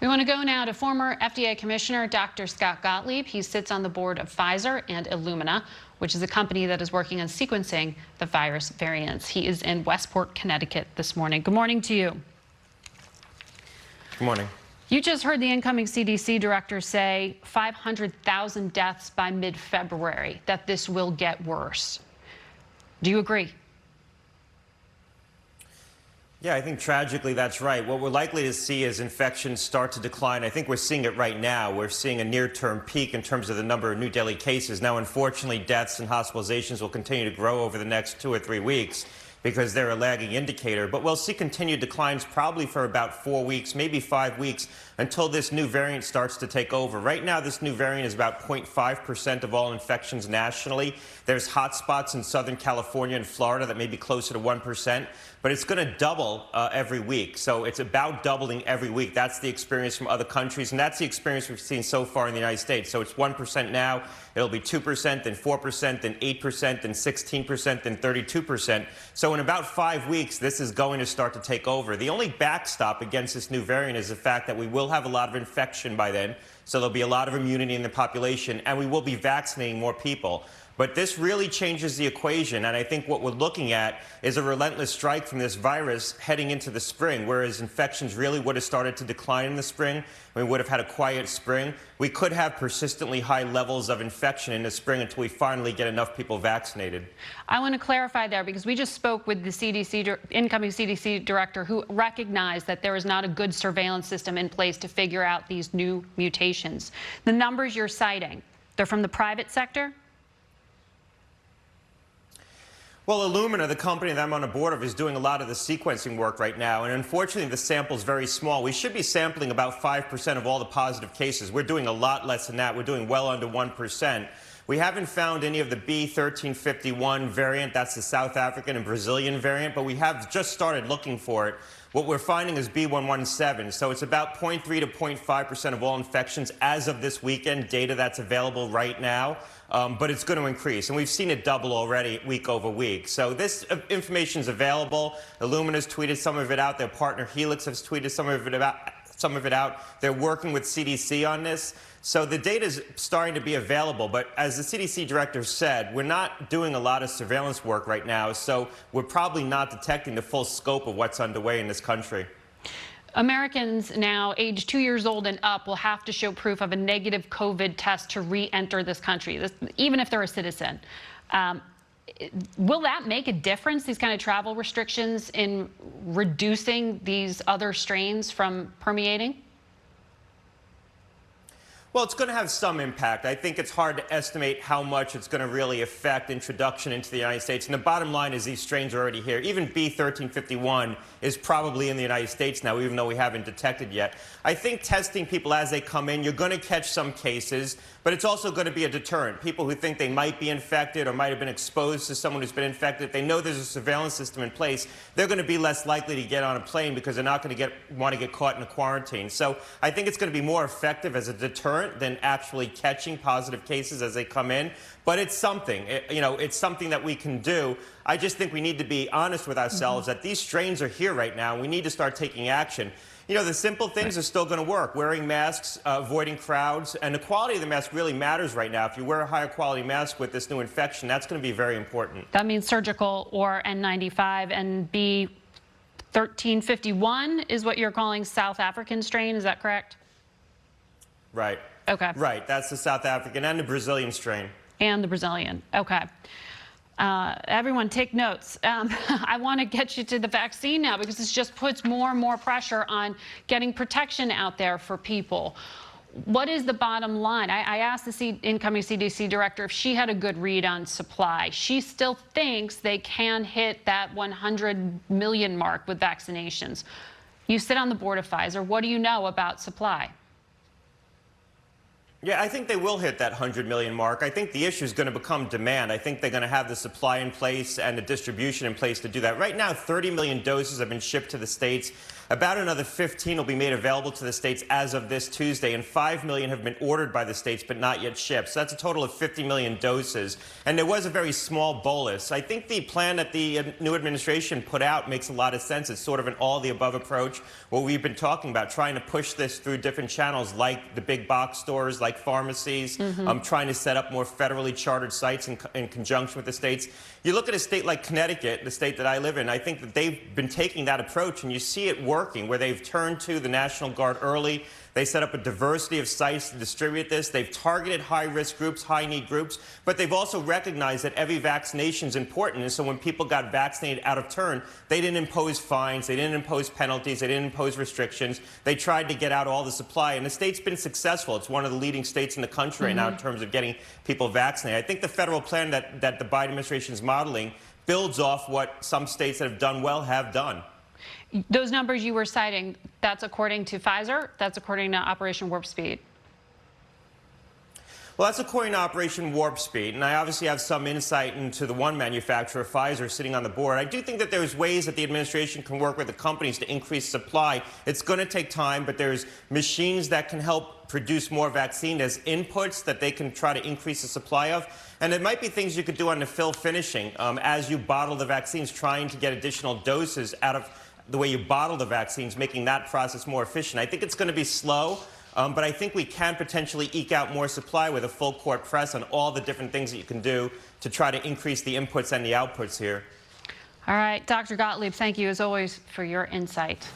We want to go now to former FDA Commissioner Dr. Scott Gottlieb. He sits on the board of Pfizer and Illumina, which is a company that is working on sequencing the virus variants. He is in Westport, Connecticut this morning. Good morning to you. Good morning. You just heard the incoming CDC director say 500,000 deaths by mid-February, that this will get worse. Do you agree? Yeah, I think tragically that's right. What we're likely to see is infections start to decline. I think we're seeing it right now. We're seeing a near-term peak in terms of the number of new daily cases. Now, unfortunately, deaths and hospitalizations will continue to grow over the next 2 or 3 weeks because they're a lagging indicator. But we'll see continued declines probably for about 4 weeks, maybe 5 weeks, until this new variant starts to take over. Right now, this new variant is about 0.5% of all infections nationally. There's hotspots in Southern California and Florida that may be closer to 1%, but it's going to double every week. So it's about doubling every week. That's the experience from other countries, and that's the experience we've seen so far in the United States. So it's 1% now, it'll be 2%, then 4%, then 8%, then 16%, then 32%. So in about 5 weeks, this is going to start to take over. The only backstop against this new variant is the fact that we will have a lot of infection by then, so there'll be a lot of immunity in the population, and we will be vaccinating more people. But this really changes the equation, and I think what we're looking at is a relentless strike from this virus heading into the spring, whereas infections really would have started to decline in the spring. We would have had a quiet spring. We could have persistently high levels of infection in the spring until we finally get enough people vaccinated. I want to clarify there because we just spoke with the incoming CDC director who recognized that there is not a good surveillance system in place to figure out these new mutations. The numbers you're citing, they're from the private sector? Well, Illumina, the company that I'm on a board of, is doing a lot of the sequencing work right now, and unfortunately the sample is very small. We should be sampling about 5% of all the positive cases. We're doing a lot less than that. We're doing well under 1%. We haven't found any of the B1351 variant, that's the South African and Brazilian variant, but we have just started looking for it. What we're finding is B117, so it's about 0.3 to 0.5% of all infections as of this weekend, data that's available right now, but it's going to increase. And we've seen it double already week over week. So this information is available. Illumina's tweeted some of it out. Their partner Helix has tweeted some of it out. They're working with CDC on this. So the data is starting to be available, but as the CDC director said, we're not doing a lot of surveillance work right now, so we're probably not detecting the full scope of what's underway in this country. Americans now aged 2 years old and up will have to show proof of a negative COVID test to re-enter this country, even if they're a citizen. Will that make a difference, these kind of travel restrictions, in reducing these other strains from permeating? Well, it's going to have some impact. I think it's hard to estimate how much it's going to really affect introduction into the United States. And the bottom line is these strains are already here. Even B1351 is probably in the United States now, even though we haven't detected yet. I think testing people as they come in, you're going to catch some cases, but it's also going to be a deterrent. People who think they might be infected or might have been exposed to someone who's been infected, if they know there's a surveillance system in place, they're going to be less likely to get on a plane because they're not going to want to get caught in a quarantine. So I think it's going to be more effective as a deterrent than actually catching positive cases as they come in. But it's something, it's something that we can do. I just think we need to be honest with ourselves that these strains are here right now. We need to start taking action. The simple things are still going to work. Wearing masks, avoiding crowds, and the quality of the mask really matters right now. If you wear a higher quality mask with this new infection, that's going to be very important. That means surgical or N95, and B1351 is what you're calling South African strain, is that correct? Right. Okay. Right. That's the South African and the Brazilian strain. And the Brazilian. Okay. Everyone take notes. I want to get you to the vaccine now because this just puts more and more pressure on getting protection out there for people. What is the bottom line? I asked the incoming CDC director if she had a good read on supply. She still thinks they can hit that 100 million mark with vaccinations. You sit on the board of Pfizer. What do you know about supply? Yeah, I think they will hit that 100 million mark. I think the issue is going to become demand. I think they're going to have the supply in place and the distribution in place to do that. Right now, 30 million doses have been shipped to the states. About another 15 will be made available to the states as of this Tuesday, and 5 million have been ordered by the states but not yet shipped. So that's a total of 50 million doses. And there was a very small bolus. I think the plan that the new administration put out makes a lot of sense. It's sort of an all-the-above approach, what we've been talking about, trying to push this through different channels like the big box stores, like pharmacies, trying to set up more federally chartered sites in conjunction with the states. You look at a state like Connecticut, the state that I live in, I think that they've been taking that approach, and you see it working, where they've turned to the National Guard early. They set up a diversity of sites to distribute this. They've targeted high-risk groups, high-need groups, but they've also recognized that every vaccination is important. And so when people got vaccinated out of turn, they didn't impose fines, they didn't impose penalties, they didn't impose restrictions. They tried to get out all the supply, and the state's been successful. It's one of the leading states in the country right now in terms of getting people vaccinated. I think the federal plan that the Biden administration is modeling builds off what some states that have done well have done. Those numbers you were citing, that's according to Pfizer? That's according to Operation Warp Speed? Well, that's according to Operation Warp Speed, and I obviously have some insight into the one manufacturer, Pfizer, sitting on the board. I do think that there's ways that the administration can work with the companies to increase supply. It's going to take time, but there's machines that can help produce more vaccine as inputs that they can try to increase the supply of. And it might be things you could do on the fill finishing as you bottle the vaccines, trying to get additional doses out of the way you bottle the vaccines, making that process more efficient. I think it's going to be slow, but I think we can potentially eke out more supply with a full court press on all the different things that you can do to try to increase the inputs and the outputs here. All right, Dr. Gottlieb, thank you as always for your insight.